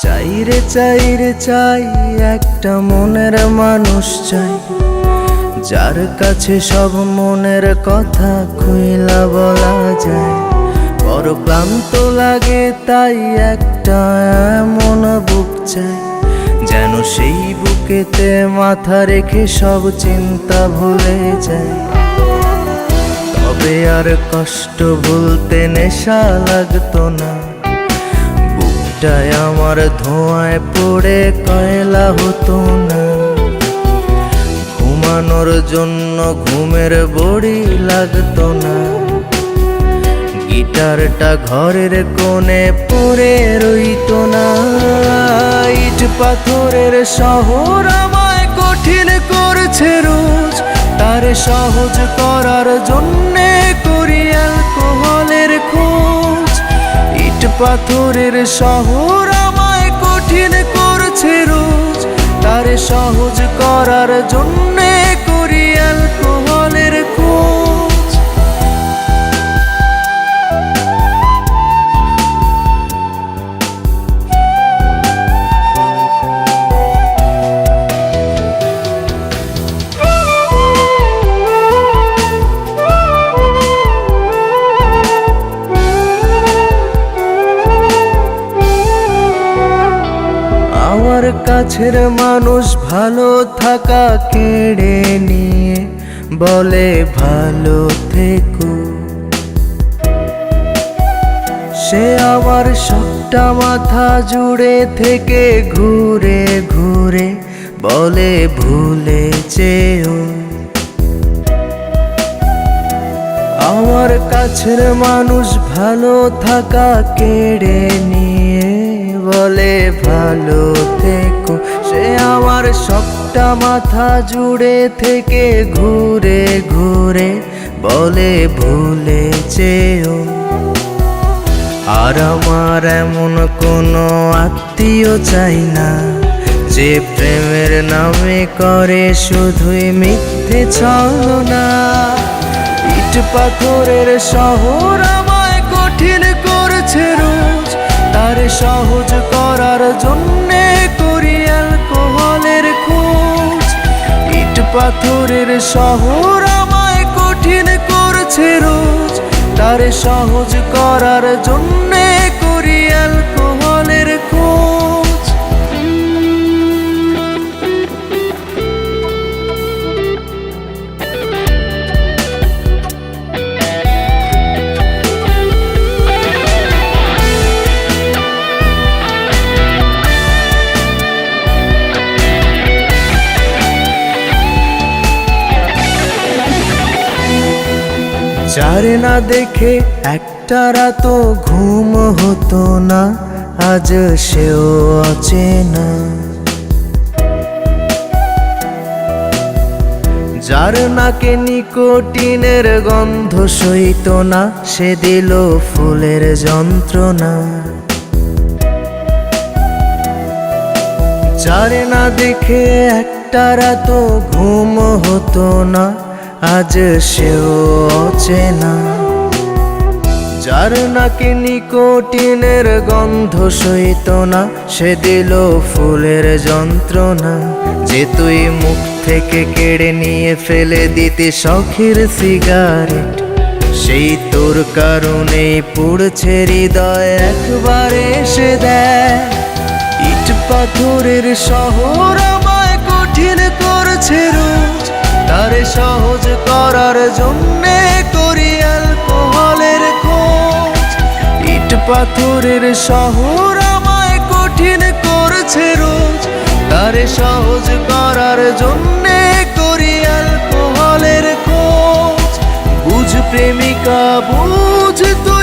চাই রে চাই একটা মনের মানুষ চাই, যার কাছে সব মনের কথা খুইলা বলা যায়। বড় ক্লান্ত লাগে তাই একটা এমন বুক চাই, যেন সেই বুকেতে মাথা রেখে সব চিন্তা ভুলে যায়। তবে আর কষ্ট ভুলতে নেশা লাগতো না, বুকটায় আমার ধোঁয়ায় পড়ে কয়লা হতো না। ঘুমানোর জন্য ঘুমের বড়ি লাগতো না, গিটারটা ঘরের কোণে পড়ে রইতো না। ইট পাথরের শহর আমায় কঠিন করছে রোজ, তারে সহজ করার জন্যে করি অ্যালকোহলের খোঁজ। ইট পাথরের শহর আমায় কঠিন করছে রোজ, তারে সহজ করার জন্যে করি অ্যালকোহলের খোঁজ। আমার কাছের মানুষ ভালো থাকা কেড়ে নিয়ে বলে ভালো থেকো, সে আমার সবটা মাথা জুড়ে থেকে ঘুরে ঘুরে বলে ভুলে যেও। আমার কাছের মানুষ ভালো থাকা কেড়ে নিয়ে বলে ভালো থেকো, সে আমার সবটা মাথা জুড়ে থেকে ঘুরে ঘুরে বলে ভুলে যেও। আর আমার এমন কোনো আত্মীয় চাই না, যে প্রেমের নামে করে শুধুই মিথ্যে ছলনা। ইট পাথরের শহর আমায় কঠিন করছে রোজ, তারে সহজ করার জন্যে করি অ্যালকোহলের খোঁজ। ইট পাথরের শহর আমায় কঠিন করছে রোজ, তারে সহজ করার জন্যে করি অ্যালকোহলের খোঁজ। যারে না দেখে একটা রাতও ঘুম হতো না, আজ সেও অচেনা। যার নাকে নিকোটিনের গন্ধ সইত না, সে দিল ফুলের যন্ত্রণা। যারে না দেখে একটা রাতও ঘুম হতো না, আজ সেও অচেনা। যার নাকে নিকোটিনের গন্ধ সইত না, সে দিল ফুলের যন্ত্রণা। যে তুই মুখ থেকে কেড়ে নিয়ে ফেলে দিতে শখের সিগারেট, সেই তোর কারণেই পুড়ছে হৃদয় একবারে এসে দেয়। ইট পাথরের শহর আমায় কঠিন করছে রোজ, তারে সহজ করার জন্যে করি অ্যালকোহলের খোঁজ। ইট পাথরের শহর আমায় কঠিন করছে রোজ, তারে সহজ করার জন্যে করি অ্যালকোহলের খোঁজ। বুঝ প্রেমিকা বুঝ তো